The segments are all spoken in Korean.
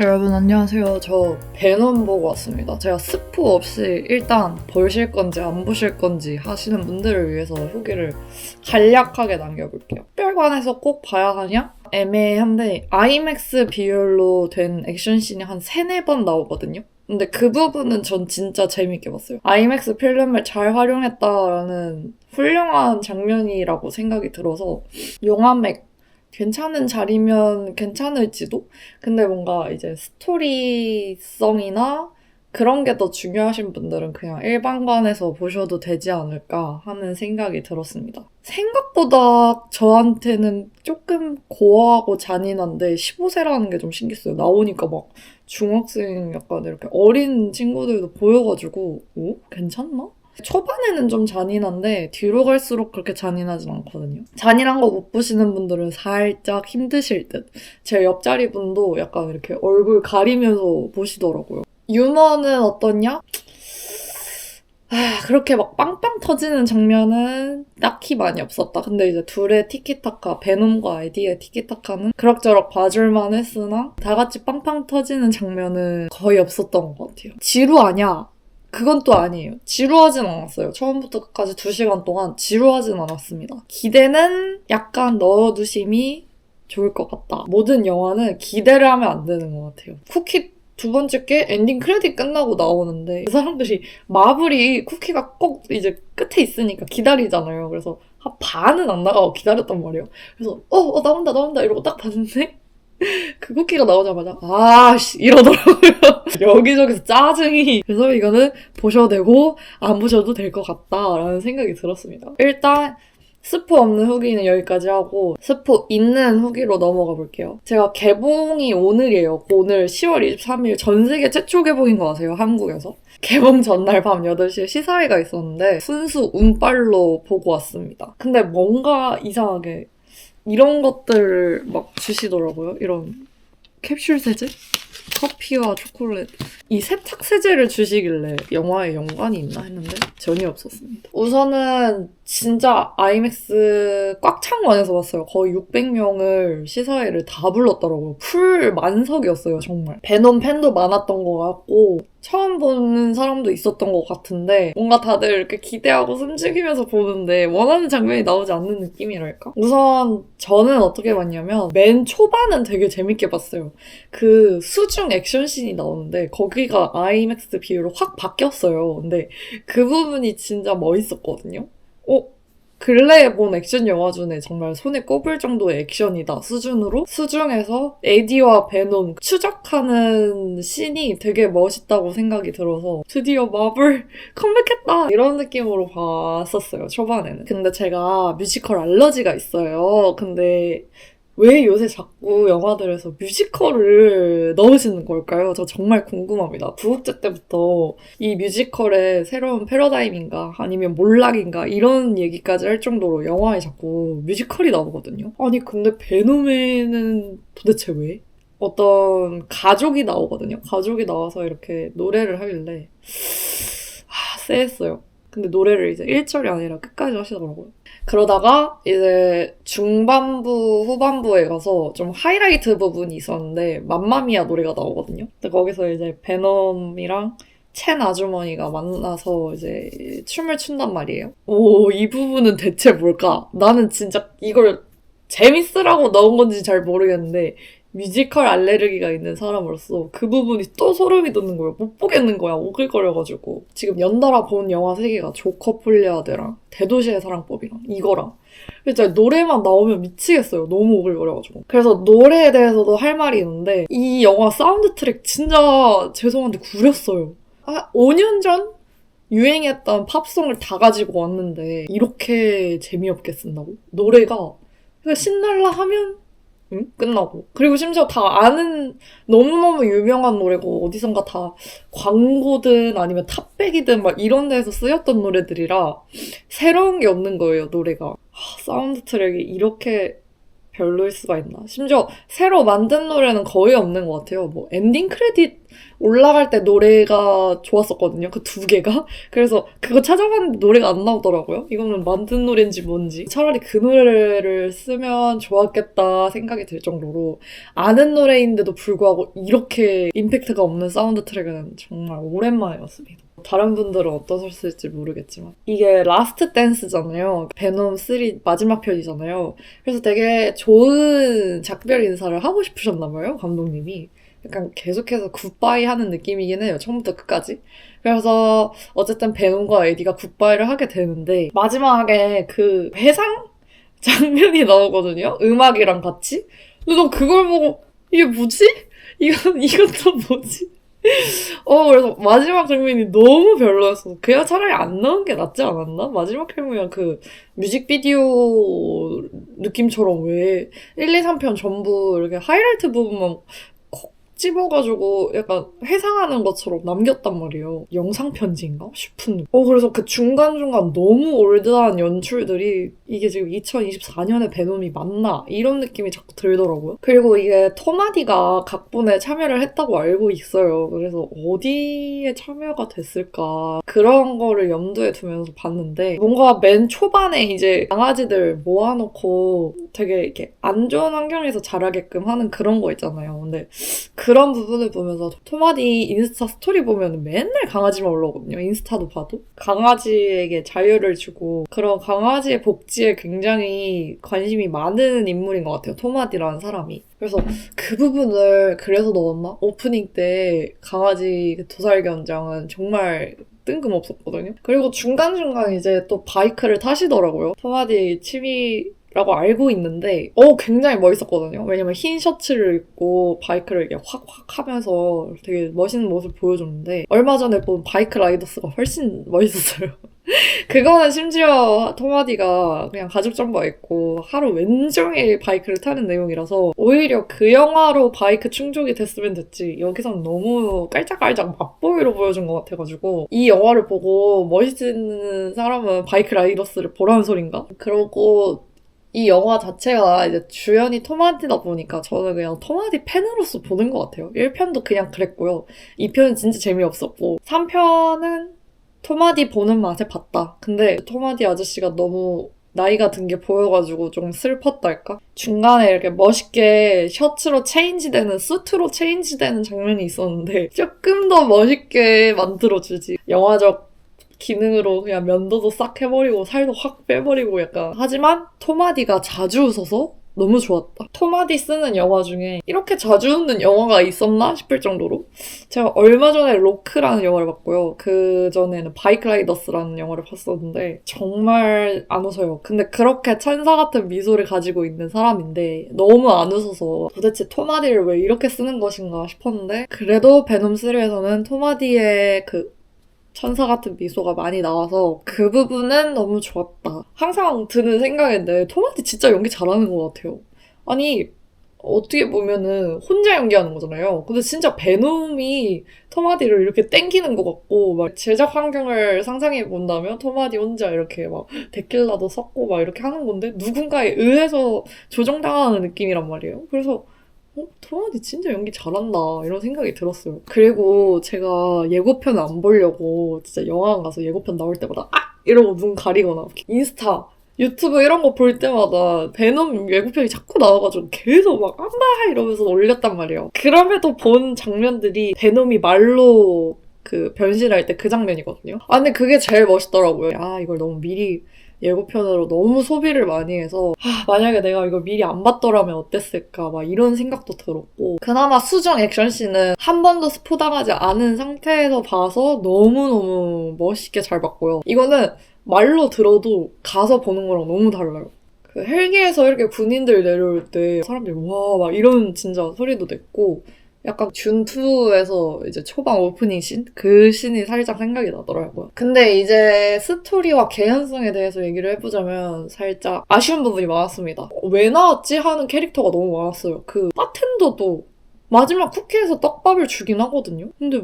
여러분 안녕하세요. 저 베놈 보고 왔습니다. 제가 스포 없이 일단 보실 건지 안 보실 건지 하시는 분들을 위해서 후기를 간략하게 남겨볼게요. 특별관에서 꼭 봐야 하냐? 애매한데 아이맥스 비율로 된 액션씬이 한 3-4번 나오거든요. 근데 그 부분은 전 진짜 재밌게 봤어요. 아이맥스 필름을 잘 활용했다라는 훌륭한 장면이라고 생각이 들어서 용화맥 괜찮은 자리면 괜찮을지도? 근데 뭔가 이제 스토리성이나 그런 게 더 중요하신 분들은 그냥 일반관에서 보셔도 되지 않을까 하는 생각이 들었습니다. 생각보다 저한테는 조금 고어하고 잔인한데 15세라는 게 좀 신기했어요. 나오니까 막 중학생 약간 이렇게 어린 친구들도 보여가지고 오? 괜찮나? 초반에는 좀 잔인한데 뒤로 갈수록 그렇게 잔인하진 않거든요. 잔인한 거 못 보시는 분들은 살짝 힘드실 듯. 제 옆자리 분도 약간 이렇게 얼굴 가리면서 보시더라고요. 유머는 어떠냐? 그렇게 막 빵빵 터지는 장면은 딱히 많이 없었다. 근데 이제 둘의 티키타카, 베놈과 아이디의 티키타카는 그럭저럭 봐줄만 했으나 다 같이 빵빵 터지는 장면은 거의 없었던 것 같아요. 지루하냐? 그건 또 아니에요. 지루하진 않았어요. 처음부터 끝까지 2시간 동안 지루하진 않았습니다. 기대는 약간 넣어두심이 좋을 것 같다. 모든 영화는 기대를 하면 안 되는 것 같아요. 쿠키 2번째 게 엔딩 크레딧 끝나고 나오는데 그 사람들이 마블이 쿠키가 꼭 이제 끝에 있으니까 기다리잖아요. 그래서 한 반은 안 나가고 기다렸단 말이에요. 그래서 나온다 이러고 딱 봤는데 그 쿠키가 나오자마자 이러더라고요. 여기저기서 짜증이. 그래서 이거는 보셔도 되고 안 보셔도 될 것 같다라는 생각이 들었습니다. 일단 스포 없는 후기는 여기까지 하고 스포 있는 후기로 넘어가 볼게요. 제가 개봉이 오늘이에요. 오늘 10월 23일 전 세계 최초 개봉인 거 아세요? 한국에서. 개봉 전날 밤 8시에 시사회가 있었는데 순수 운빨로 보고 왔습니다. 근데 뭔가 이상하게 이런 것들을 막 주시더라고요. 이런 캡슐 세제? 커피와 초콜릿. 이 세탁 세제를 주시길래 영화에 연관이 있나 했는데 전혀 없었습니다. 우선은 진짜 아이맥스 꽉 찬 관에서 봤어요. 거의 600명을 시사회를 다 불렀더라고요. 풀 만석이었어요, 정말. 베놈 팬도 많았던 것 같고 처음 보는 사람도 있었던 것 같은데 뭔가 다들 이렇게 기대하고 숨죽이면서 보는데 원하는 장면이 나오지 않는 느낌이랄까? 우선 저는 어떻게 봤냐면 맨 초반은 되게 재밌게 봤어요. 그 수중 액션씬이 나오는데 거기가 아이맥스 비율로 확 바뀌었어요. 근데 그 부분이 진짜 멋있었거든요. 근래에 본 액션 영화 중에 정말 손에 꼽을 정도의 액션이다 수준으로 수중에서 에디와 베놈 추적하는 씬이 되게 멋있다고 생각이 들어서 드디어 마블 컴백했다 이런 느낌으로 봤었어요 초반에는. 근데 제가 뮤지컬 알러지가 있어요. 근데 왜 요새 자꾸 영화들에서 뮤지컬을 넣으시는 걸까요? 저 정말 궁금합니다. 부국제 때부터 이 뮤지컬의 새로운 패러다임인가 아니면 몰락인가 이런 얘기까지 할 정도로 영화에 자꾸 뮤지컬이 나오거든요. 아니 근데 베놈에는 도대체 왜? 어떤 가족이 나오거든요. 가족이 나와서 이렇게 노래를 하길래 쎄했어요. 근데 노래를 이제 1절이 아니라 끝까지 하시더라고요. 그러다가 이제 중반부, 후반부에 가서 좀 하이라이트 부분이 있었는데 맘마미아 노래가 나오거든요. 근데 거기서 이제 베놈이랑 첸 아주머니가 만나서 이제 춤을 춘단 말이에요. 이 부분은 대체 뭘까? 나는 진짜 이걸 재밌으라고 넣은 건지 잘 모르겠는데 뮤지컬 알레르기가 있는 사람으로서 그 부분이 또 소름이 돋는 거예요. 못 보겠는 거야. 오글거려가지고. 지금 연달아 본 영화 3개가 조커 폴리아드랑 대도시의 사랑법이랑 이거랑 진짜 노래만 나오면 미치겠어요. 너무 오글거려가지고. 그래서 노래에 대해서도 할 말이 있는데 이 영화 사운드 트랙 진짜 죄송한데 구렸어요. 5년 전 유행했던 팝송을 다 가지고 왔는데 이렇게 재미없게 쓴다고? 노래가 신날라 하면 끝나고. 그리고 심지어 다 아는 너무너무 유명한 노래고 어디선가 다 광고든 아니면 탑백이든 막 이런 데에서 쓰였던 노래들이라 새로운 게 없는 거예요, 노래가. 사운드 트랙이 이렇게 별로일 수가 있나. 심지어 새로 만든 노래는 거의 없는 것 같아요. 뭐 엔딩 크레딧 올라갈 때 노래가 좋았었거든요. 그 두 개가. 그래서 그거 찾아봤는데 노래가 안 나오더라고요. 이거는 만든 노래인지 뭔지. 차라리 그 노래를 쓰면 좋았겠다 생각이 들 정도로 아는 노래인데도 불구하고 이렇게 임팩트가 없는 사운드 트랙은 정말 오랜만이었습니다. 다른 분들은 어떠셨을지 모르겠지만 이게 라스트 댄스잖아요. 베놈 3 마지막 편이잖아요. 그래서 되게 좋은 작별 인사를 하고 싶으셨나봐요, 감독님이. 약간 계속해서 굿바이 하는 느낌이긴 해요. 처음부터 끝까지. 그래서 어쨌든 베놈과 에디가 굿바이를 하게 되는데 마지막에 그 회상 장면이 나오거든요. 음악이랑 같이. 근데 너 그걸 보고 이게 뭐지? 이건 또 뭐지? 그래서 마지막 장면이 너무 별로였어. 그냥 차라리 안 나온 게 낫지 않았나? 마지막 장면 그 뮤직비디오 느낌처럼 왜 1, 2, 3편 전부 이렇게 하이라이트 부분만 콕 집어가지고 약간 회상하는 것처럼 남겼단 말이에요. 영상 편지인가 싶은. 그래서 그 중간중간 너무 올드한 연출들이 이게 지금 2024년에 베놈이 맞나? 이런 느낌이 자꾸 들더라고요. 그리고 이게 톰 하디가 각본에 참여를 했다고 알고 있어요. 그래서 어디에 참여가 됐을까? 그런 거를 염두에 두면서 봤는데 뭔가 맨 초반에 이제 강아지들 모아놓고 되게 이렇게 안 좋은 환경에서 자라게끔 하는 그런 거 있잖아요. 근데 그런 부분을 보면서 톰 하디 인스타 스토리 보면 맨날 강아지만 올라오거든요. 인스타도 봐도. 강아지에게 자유를 주고 그런 강아지의 복지에 굉장히 관심이 많은 인물인 것 같아요. 톰 하디라는 사람이. 그래서 그 부분을 그래서 넣었나? 오프닝 때 강아지 도살견장은 정말 뜬금없었거든요. 그리고 중간중간 이제 또 바이크를 타시더라고요. 톰 하디 취미라고 알고 있는데 굉장히 멋있었거든요. 왜냐면 흰 셔츠를 입고 바이크를 이렇게 확확 하면서 되게 멋있는 모습을 보여줬는데 얼마 전에 본 바이크 라이더스가 훨씬 멋있었어요. 그거는 심지어 톰 하디가 그냥 가죽 점퍼 입고 하루 왼종일 바이크를 타는 내용이라서 오히려 그 영화로 바이크 충족이 됐으면 됐지 여기서는 너무 깔짝깔짝 맛보이로 보여준 것 같아가지고 이 영화를 보고 멋있는 사람은 바이크 라이더스를 보라는 소린가? 그러고 이 영화 자체가 이제 주연이 톰 하디다 보니까 저는 그냥 톰 하디 팬으로서 보는 것 같아요. 1편도 그냥 그랬고요. 2편은 진짜 재미없었고 3편은 톰 하디 보는 맛에 봤다. 근데 톰 하디 아저씨가 너무 나이가 든 게 보여가지고 좀 슬펐달까? 중간에 이렇게 멋있게 셔츠로 체인지되는, 수트로 체인지되는 장면이 있었는데 조금 더 멋있게 만들어주지. 영화적 기능으로 그냥 면도도 싹 해버리고 살도 확 빼버리고 약간. 하지만 톰 하디가 자주 웃어서 너무 좋았다. 톰 하디 쓰는 영화 중에 이렇게 자주 웃는 영화가 있었나 싶을 정도로 제가 얼마 전에 로크라는 영화를 봤고요. 그 전에는 바이크 라이더스라는 영화를 봤었는데 정말 안 웃어요. 근데 그렇게 천사 같은 미소를 가지고 있는 사람인데 너무 안 웃어서 도대체 톰 하디를 왜 이렇게 쓰는 것인가 싶었는데 그래도 베놈 3에서는 톰 하디의 그 천사 같은 미소가 많이 나와서 그 부분은 너무 좋았다. 항상 드는 생각인데 톰 하디 진짜 연기 잘하는 것 같아요. 아니 어떻게 보면은 혼자 연기하는 거잖아요. 근데 진짜 베놈이 톰 하디를 이렇게 땡기는 것 같고 막 제작 환경을 상상해 본다면 톰 하디 혼자 이렇게 막 데킬라도 섞고 막 이렇게 하는 건데 누군가에 의해서 조정당하는 느낌이란 말이에요. 그래서 톰 하디 진짜 연기 잘한다 이런 생각이 들었어요. 그리고 제가 예고편 안 보려고 진짜 영화관 가서 예고편 나올 때마다 이러고 눈 가리거나 인스타 유튜브 이런 거 볼 때마다 베놈 예고편이 자꾸 나와가지고 계속 막 안 봐! 이러면서 올렸단 말이에요. 그럼에도 본 장면들이 베놈이 말로 그 변신할 때 그 장면이거든요. 근데 그게 제일 멋있더라고요. 이걸 너무 미리 예고편으로 너무 소비를 많이 해서 만약에 내가 이걸 미리 안 봤더라면 어땠을까 막 이런 생각도 들었고 그나마 수정 액션씬은 한 번도 스포당하지 않은 상태에서 봐서 너무너무 멋있게 잘 봤고요. 이거는 말로 들어도 가서 보는 거랑 너무 달라요. 그 헬기에서 이렇게 군인들 내려올 때 사람들이 와 막 이런 진짜 소리도 냈고 약간 준2에서 이제 초반 오프닝 씬? 그 씬이 살짝 생각이 나더라고요. 근데 이제 스토리와 개연성에 대해서 얘기를 해보자면 살짝 아쉬운 부분이 많았습니다. 왜 나왔지? 하는 캐릭터가 너무 많았어요. 그 바텐더도 마지막 쿠키에서 떡밥을 주긴 하거든요? 근데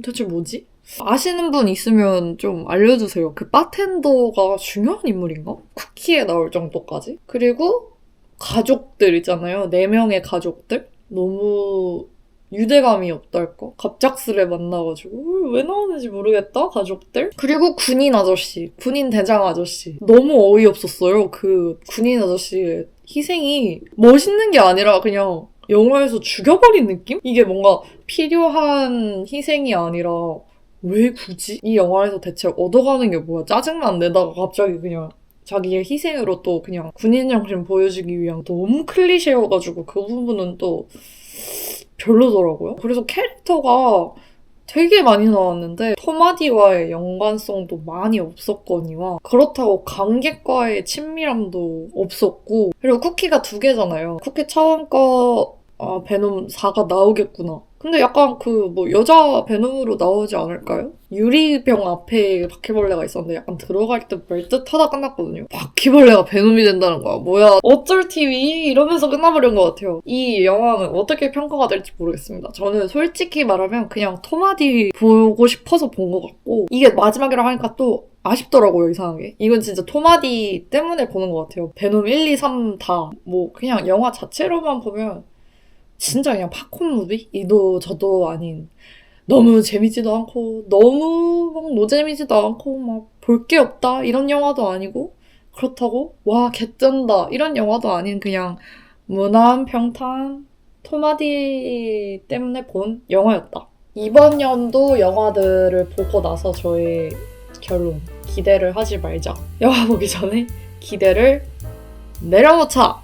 대체 뭐지? 아시는 분 있으면 좀 알려주세요. 그 바텐더가 중요한 인물인가? 쿠키에 나올 정도까지? 그리고 가족들 있잖아요. 4명의 가족들? 너무 유대감이 없달까? 갑작스레 만나가지고 왜 나오는지 모르겠다 가족들? 그리고 군인 아저씨, 군인 대장 아저씨 너무 어이없었어요. 그 군인 아저씨의 희생이 멋있는 게 아니라 그냥 영화에서 죽여버린 느낌? 이게 뭔가 필요한 희생이 아니라 왜 굳이? 이 영화에서 대체 얻어가는 게 뭐야? 짜증만 안 내다가 갑자기 그냥 자기의 희생으로 또 그냥 군인 정신 보여주기 위한 너무 클리셰여가지고 그 부분은 또 별로더라고요. 그래서 캐릭터가 되게 많이 나왔는데 토마디와의 연관성도 많이 없었거니와 그렇다고 관객과의 친밀함도 없었고 그리고 쿠키가 2개잖아요. 쿠키 처음 거 베놈 4가 나오겠구나. 근데 약간 그 뭐 여자 베놈으로 나오지 않을까요? 유리병 앞에 바퀴벌레가 있었는데 약간 들어갈 듯 말 듯 하다 끝났거든요. 바퀴벌레가 베놈이 된다는 거야. 뭐야 어쩔 TV 이러면서 끝나버린 것 같아요. 이 영화는 어떻게 평가가 될지 모르겠습니다. 저는 솔직히 말하면 그냥 토마디 보고 싶어서 본 것 같고 이게 마지막이라고 하니까 또 아쉽더라고요, 이상하게. 이건 진짜 토마디 때문에 보는 것 같아요. 베놈 1, 2, 3 다. 뭐 그냥 영화 자체로만 보면 진짜 그냥 팝콘 무비? 이도 저도 아닌 너무 재미지도 않고 너무 막 노재미지도 않고 막 볼 게 없다 이런 영화도 아니고 그렇다고 와 개쩐다 이런 영화도 아닌 그냥 무난 평탄 토마디 때문에 본 영화였다. 이번 연도 영화들을 보고 나서 저의 결론 기대를 하지 말자. 영화 보기 전에 기대를 내려놓자.